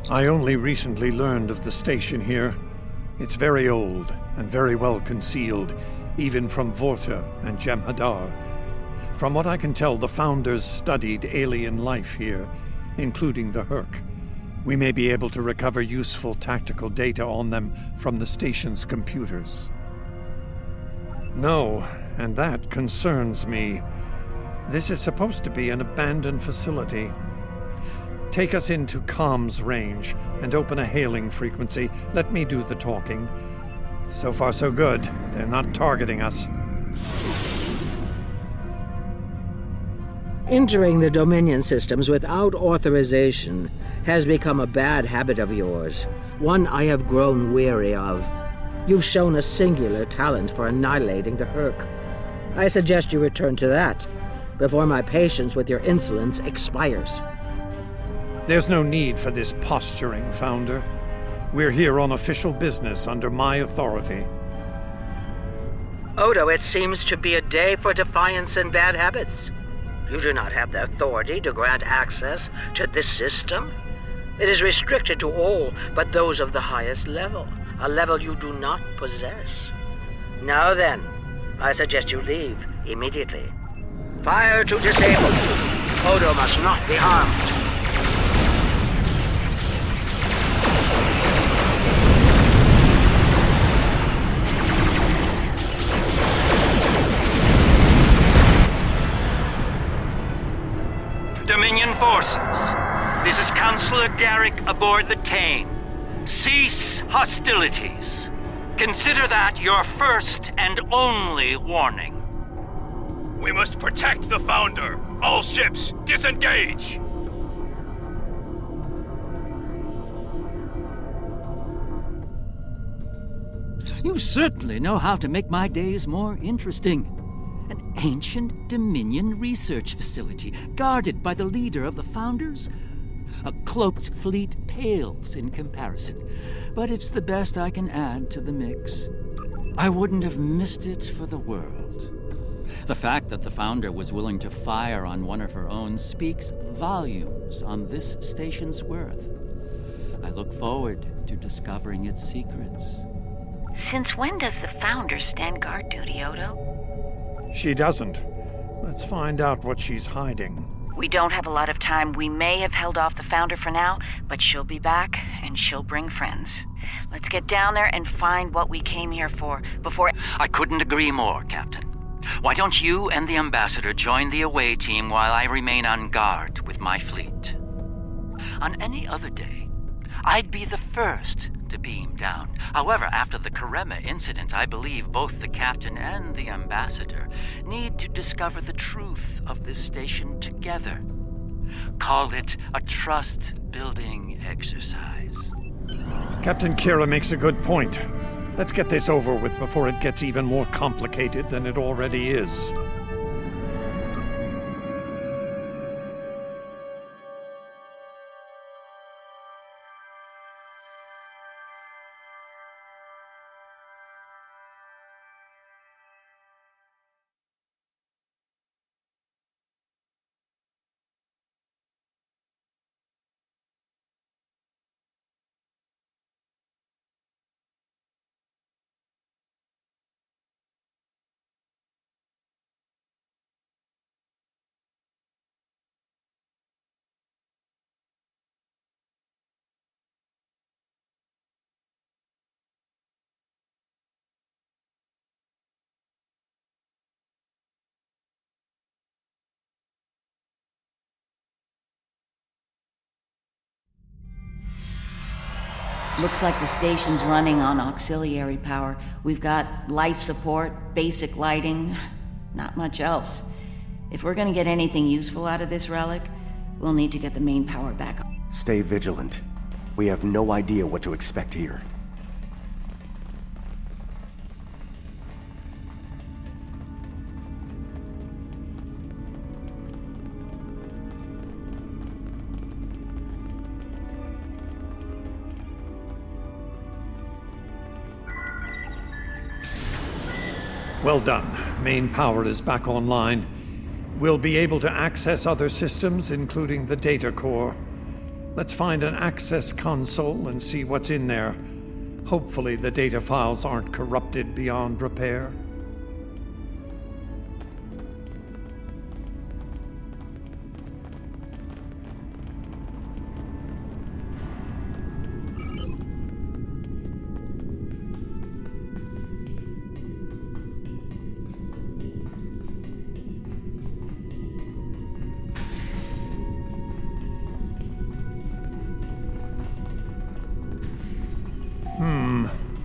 I only recently learned of the station here. It's very old and very well concealed, even from Vorta and Jem'Hadar. From what I can tell, the Founders studied alien life here, including the Hurk. We may be able to recover useful tactical data on them from the station's computers. No, and that concerns me. This is supposed to be an abandoned facility. Take us into comms range and open a hailing frequency. Let me do the talking. So far so good. They're not targeting us. Entering the Dominion systems without authorization has become a bad habit of yours, one I have grown weary of. You've shown a singular talent for annihilating the Hurk. I suggest you return to that before my patience with your insolence expires. There's no need for this posturing, Founder. We're here on official business under my authority. Odo, it seems to be a day for defiance and bad habits. You do not have the authority to grant access to this system. It is restricted to all but those of the highest level, a level you do not possess. Now then, I suggest you leave immediately. Fire to disable. Odo must not be harmed. Dominion forces, this is Counselor Garrick aboard the Tane. Cease hostilities. Consider that your first and only warning. We must protect the Founder. All ships, disengage! You certainly know how to make my days more interesting. An ancient Dominion research facility, guarded by the leader of the Founders? A cloaked fleet pales in comparison, but it's the best I can add to the mix. I wouldn't have missed it for the world. The fact that the Founder was willing to fire on one of her own speaks volumes on this station's worth. I look forward to discovering its secrets. Since when does the Founder stand guard duty, Odo? She doesn't. Let's find out what she's hiding. We don't have a lot of time. We may have held off the Founder for now, but she'll be back, and she'll bring friends. Let's get down there and find what we came here for before... I couldn't agree more, Captain. Why don't you and the Ambassador join the away team while I remain on guard with my fleet? On any other day, I'd be the first to beam down. However, after the Karema incident, I believe both the Captain and the Ambassador need to discover the truth of this station together. Call it a trust-building exercise. Captain Kira makes a good point. Let's get this over with before it gets even more complicated than it already is. Looks like the station's running on auxiliary power. We've got life support, basic lighting, not much else. If we're gonna get anything useful out of this relic, we'll need to get the main power back on. Stay vigilant. We have no idea what to expect here. Well done. Main power is back online. We'll be able to access other systems, including the data core. Let's find an access console and see what's in there. Hopefully the data files aren't corrupted beyond repair.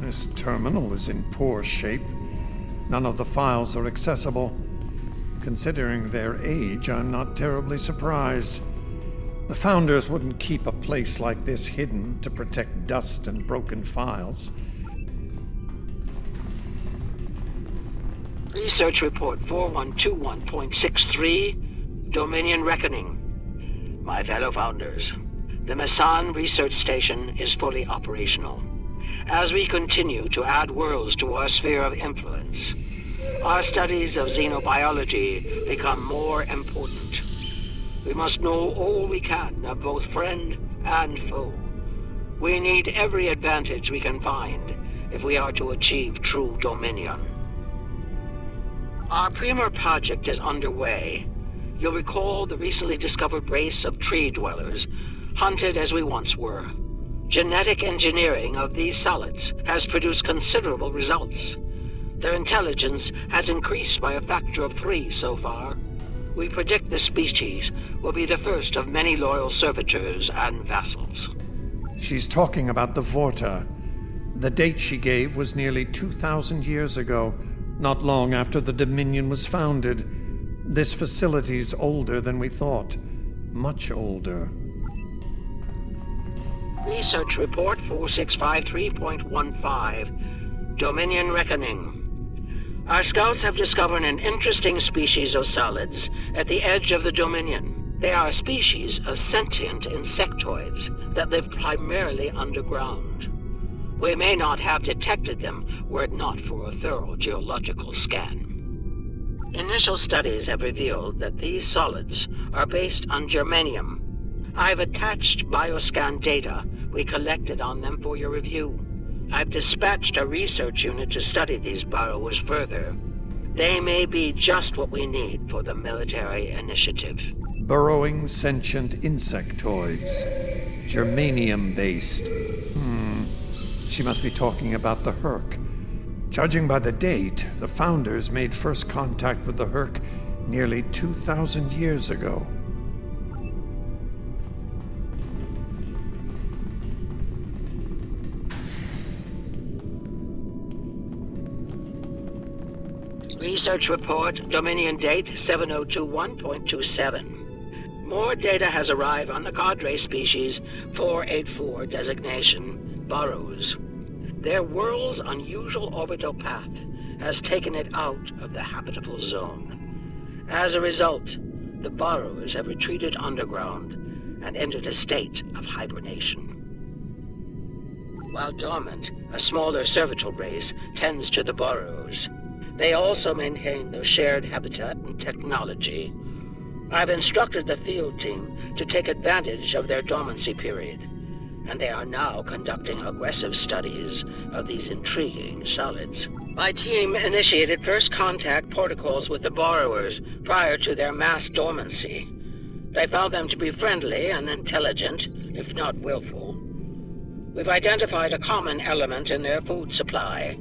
This terminal is in poor shape. None of the files are accessible. Considering their age, I'm not terribly surprised. The Founders wouldn't keep a place like this hidden to protect dust and broken files. Research Report 4121.63, Dominion Reckoning. My fellow Founders, the Mesan Research Station is fully operational. As we continue to add worlds to our sphere of influence, our studies of xenobiology become more important. We must know all we can of both friend and foe. We need every advantage we can find if we are to achieve true dominion. Our Premier project is underway. You'll recall the recently discovered race of tree dwellers, hunted as we once were. Genetic engineering of these solids has produced considerable results. Their intelligence has increased by a factor of 3 so far. We predict the species will be the first of many loyal servitors and vassals. She's talking about the Vorta. The date she gave was nearly 2,000 years ago, not long after the Dominion was founded. This facility's older than we thought. Much older. Research Report 4653.15, Dominion Reckoning. Our scouts have discovered an interesting species of solids at the edge of the Dominion. They are a species of sentient insectoids that live primarily underground. We may not have detected them were it not for a thorough geological scan. Initial studies have revealed that these solids are based on germanium. I've attached bioscan data we collected on them for your review. I've dispatched a research unit to study these burrows further. They may be just what we need for the military initiative. Burrowing sentient insectoids. Germanium-based. She must be talking about the Herc. Judging by the date, the Founders made first contact with the Herc nearly 2,000 years ago. Research Report, Dominion Date 7021.27. More data has arrived on the cadre species 484 designation, Burrows. Their world's unusual orbital path has taken it out of the habitable zone. As a result, the Burrows have retreated underground and entered a state of hibernation. While dormant, a smaller servitor race tends to the Burrows. They also maintain their shared habitat and technology. I've instructed the field team to take advantage of their dormancy period, and they are now conducting aggressive studies of these intriguing solids. My team initiated first contact protocols with the borrowers prior to their mass dormancy. They found them to be friendly and intelligent, if not willful. We've identified a common element in their food supply.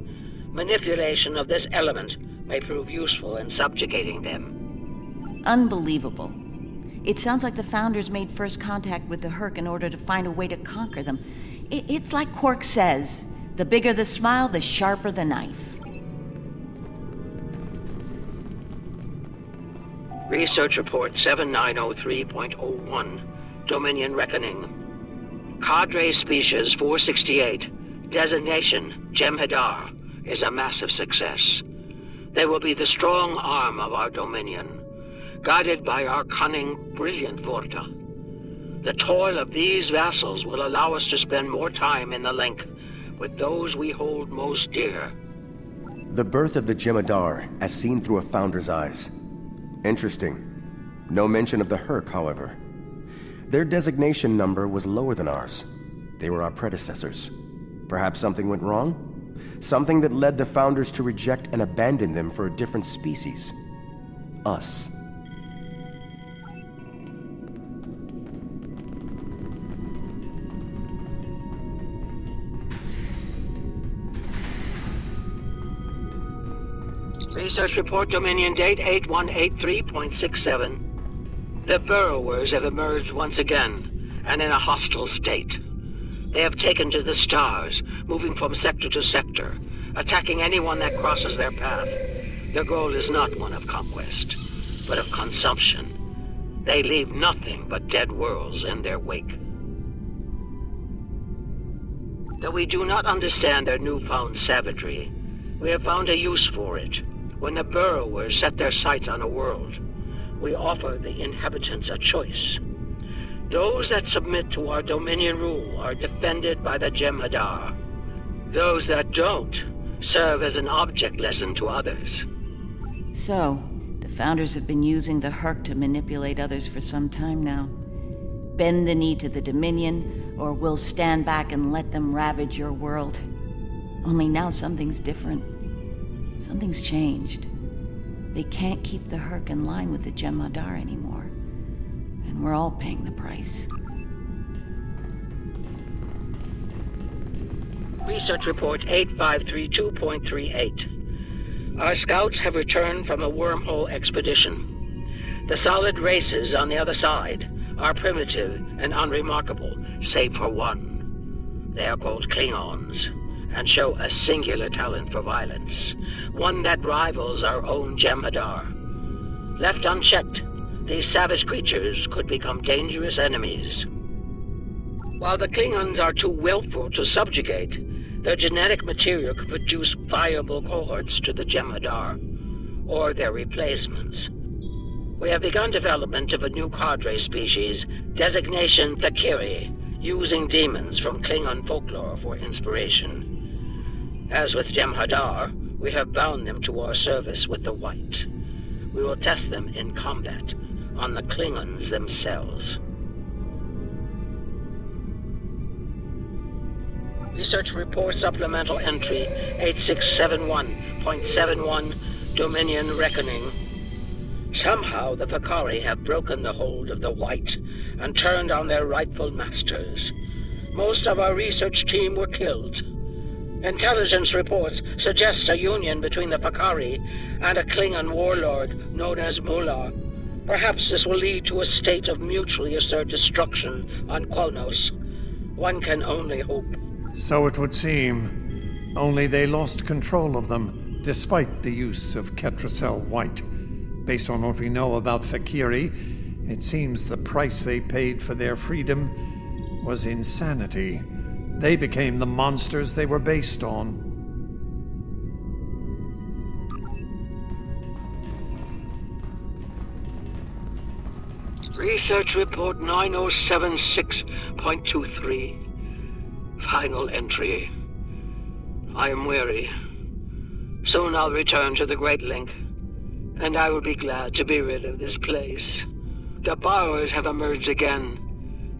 Manipulation of this element may prove useful in subjugating them. Unbelievable. It sounds like the Founders made first contact with the Herc in order to find a way to conquer them. It's like Quark says, the bigger the smile, the sharper the knife. Research Report 7903.01, Dominion Reckoning. Cadre Species 468, designation Jem'Hadar, is a massive success. They will be the strong arm of our Dominion, guided by our cunning, brilliant Vorta. The toil of these vassals will allow us to spend more time in the link with those we hold most dear. The birth of the Jem'Hadar, as seen through a Founder's eyes. Interesting. No mention of the Herc, however. Their designation number was lower than ours. They were our predecessors. Perhaps something went wrong? Something that led the Founders to reject and abandon them for a different species. Us. Research report Dominion date 8183.67. The Burrowers have emerged once again, and in a hostile state. They have taken to the stars, moving from sector to sector, attacking anyone that crosses their path. Their goal is not one of conquest, but of consumption. They leave nothing but dead worlds in their wake. Though we do not understand their newfound savagery, we have found a use for it. When the Burrowers set their sights on a world, we offer the inhabitants a choice. Those that submit to our Dominion rule are defended by the Jem'Hadar. Those that don't serve as an object lesson to others. So, the Founders have been using the Hurk to manipulate others for some time now. Bend the knee to the Dominion, or we'll stand back and let them ravage your world. Only now something's different. Something's changed. They can't keep the Hurk in line with the Jem'Hadar anymore. And we're all paying the price. Research report 8532.38. Our scouts have returned from a wormhole expedition. The solid races on the other side are primitive and unremarkable, save for one. They are called Klingons, and show a singular talent for violence, one that rivals our own Jem'Hadar. Left unchecked, these savage creatures could become dangerous enemies. While the Klingons are too willful to subjugate, their genetic material could produce viable cohorts to the Jem'Hadar, or their replacements. We have begun development of a new cadre species, designation Thakiri, using demons from Klingon folklore for inspiration. As with Jem'Hadar, we have bound them to our service with the White. We will test them in combat on the Klingons themselves. Research report supplemental entry 8671.71 Dominion Reckoning. Somehow the Vakari have broken the hold of the White and turned on their rightful masters. Most of our research team were killed. Intelligence reports suggest a union between the Vakari and a Klingon warlord known as Mullah. Perhaps this will lead to a state of mutually assured destruction on Kronos. One can only hope. So it would seem. Only they lost control of them, despite the use of Ketracel White. Based on what we know about Thakiri, it seems the price they paid for their freedom was insanity. They became the monsters they were based on. Research report 9076.23. Final entry. I am weary. Soon I'll return to the Great Link, and I will be glad to be rid of this place. The Borrowers have emerged again.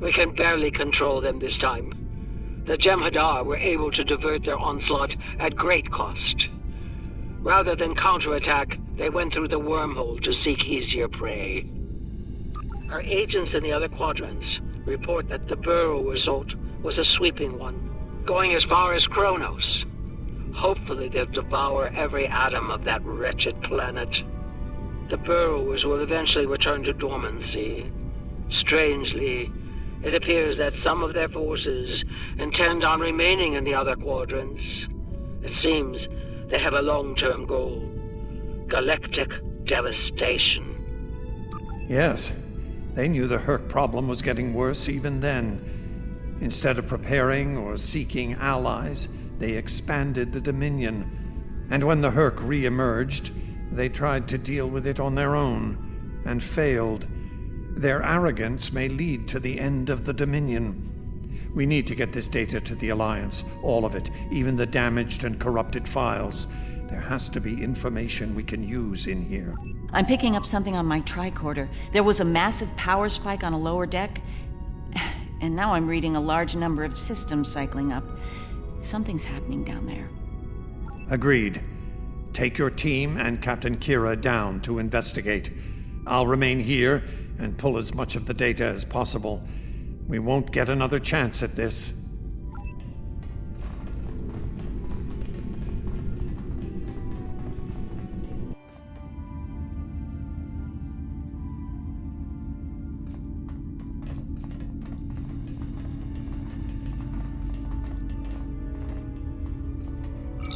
We can barely control them this time. The Jem'Hadar were able to divert their onslaught at great cost. Rather than counterattack, they went through the wormhole to seek easier prey. Our agents in the other quadrants report that the Burrow assault was a sweeping one, going as far as Kronos. Hopefully they'll devour every atom of that wretched planet. The Burrowers will eventually return to dormancy. Strangely, it appears that some of their forces intend on remaining in the other quadrants. It seems they have a long-term goal: galactic devastation. Yes, they knew the Hurk problem was getting worse even then. Instead of preparing or seeking allies, they expanded the Dominion. And when the Hurk re-emerged, they tried to deal with it on their own, and failed. Their arrogance may lead to the end of the Dominion. We need to get this data to the Alliance, all of it, even the damaged and corrupted files. There has to be information we can use in here. I'm picking up something on my tricorder. There was a massive power spike on a lower deck. And now I'm reading a large number of systems cycling up. Something's happening down there. Agreed. Take your team and Captain Kira down to investigate. I'll remain here and pull as much of the data as possible. We won't get another chance at this.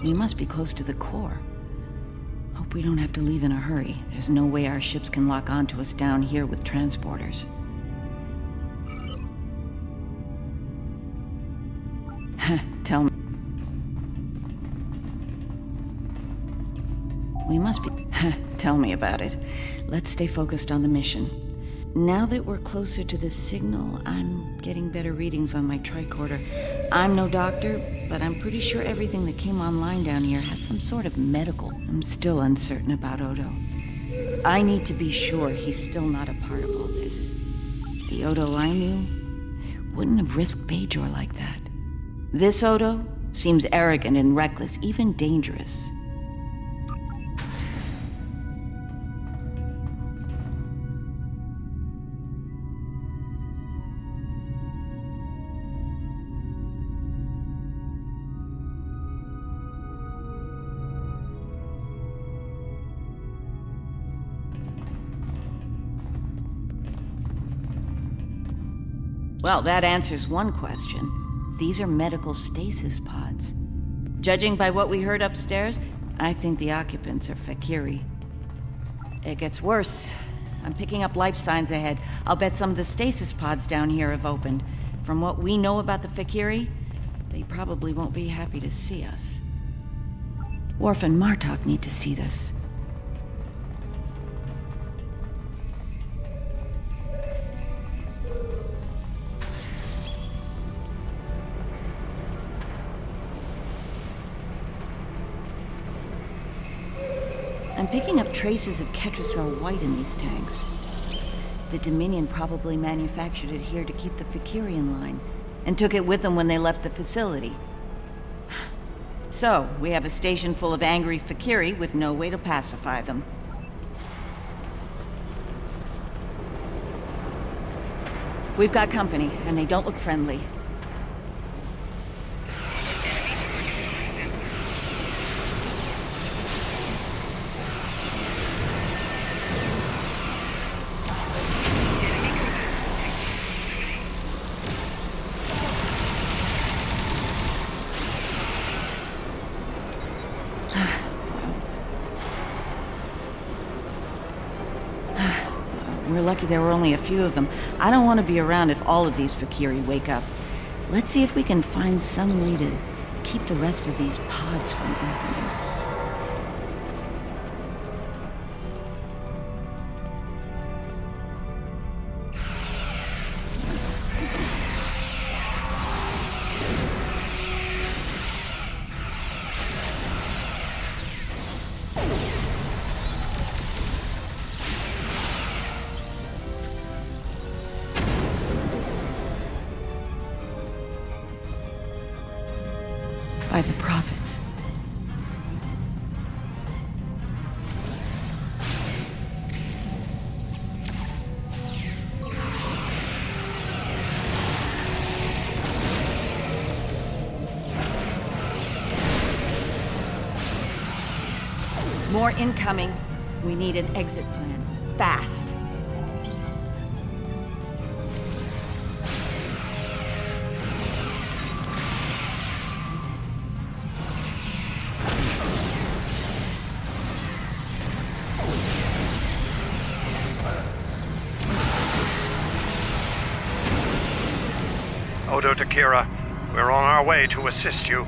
We must be close to the core. Hope we don't have to leave in a hurry. There's no way our ships can lock onto us down here with transporters. Tell me. We must be... Tell me about it. Let's stay focused on the mission. Now that we're closer to the signal, I'm getting better readings on my tricorder. I'm no doctor, but I'm pretty sure everything that came online down here has some sort of medical. I'm still uncertain about Odo. I need to be sure he's still not a part of all this. The Odo I knew wouldn't have risked Bajor like that. This Odo seems arrogant and reckless, even dangerous. Well, that answers one question. These are medical stasis pods. Judging by what we heard upstairs, I think the occupants are Fakiri. It gets worse. I'm picking up life signs ahead. I'll bet some of the stasis pods down here have opened. From what we know about the Fakiri, they probably won't be happy to see us. Worf and Martok need to see this. I'm picking up traces of Ketracel white in these tanks. The Dominion probably manufactured it here to keep the Fakiri in line, and took it with them when they left the facility. So, we have a station full of angry Fakiri with no way to pacify them. We've got company, and they don't look friendly. We're lucky there were only a few of them. I don't want to be around if all of these Fakiri wake up. Let's see if we can find some way to keep the rest of these pods from opening. By the prophets. More incoming. We need an exit plan. Fast. Odo to Kira, we're on our way to assist you.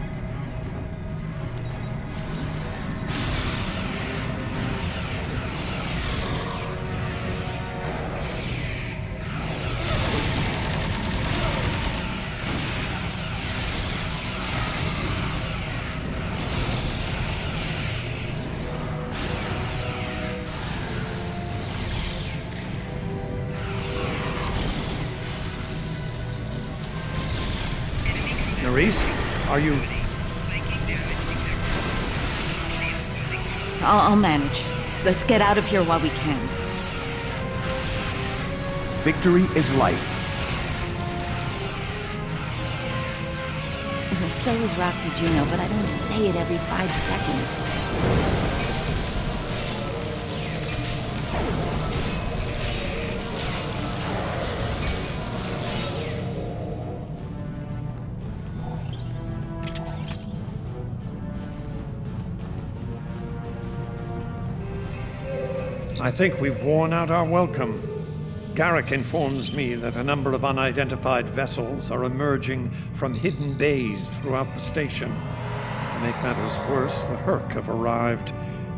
Reese, are you... I'll manage. Let's get out of here while we can. Victory is life. So is Rock to Juno, but I don't say it every 5 seconds. I think we've worn out our welcome. Garrick informs me that a number of unidentified vessels are emerging from hidden bays throughout the station. To make matters worse, the Herc have arrived.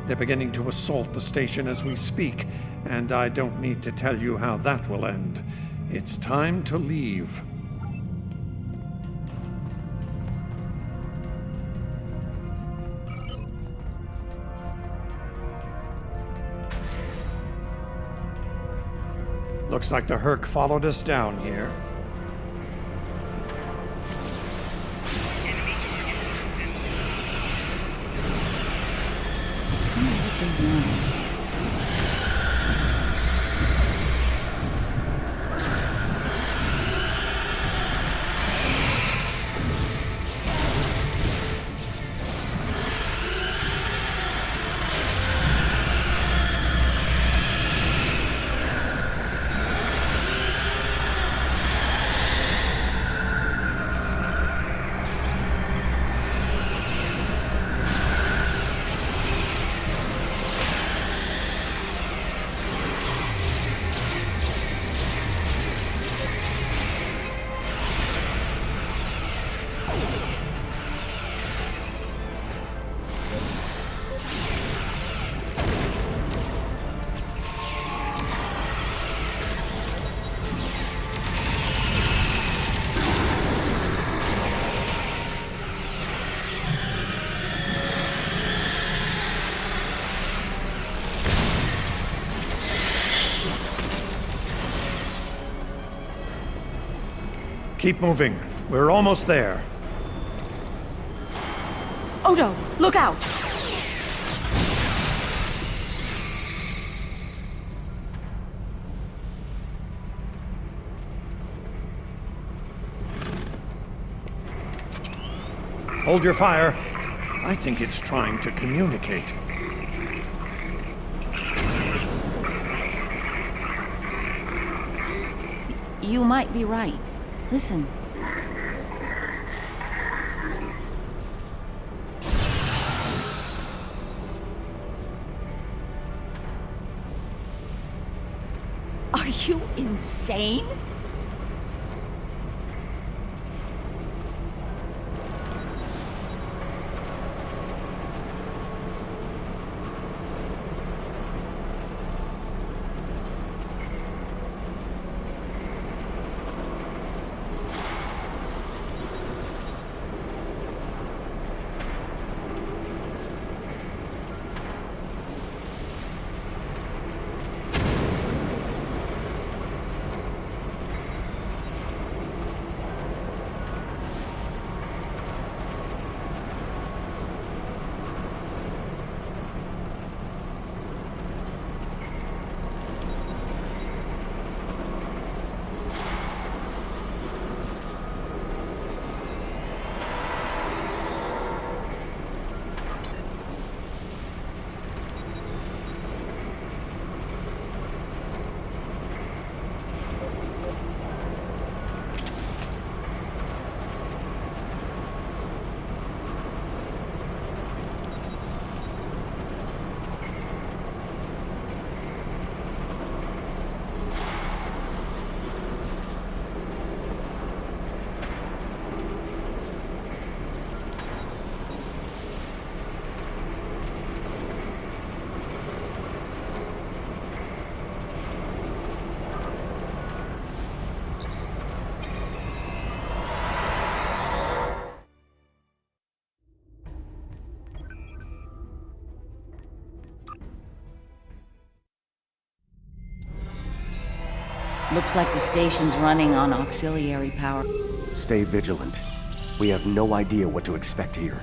They're beginning to assault the station as we speak, and I don't need to tell you how that will end. It's time to leave. Looks like the Herc followed us down here. Keep moving. We're almost there. Odo, look out! Hold your fire. I think it's trying to communicate. You might be right. Listen. Are you insane? Looks like the station's running on auxiliary power. Stay vigilant. We have no idea what to expect here.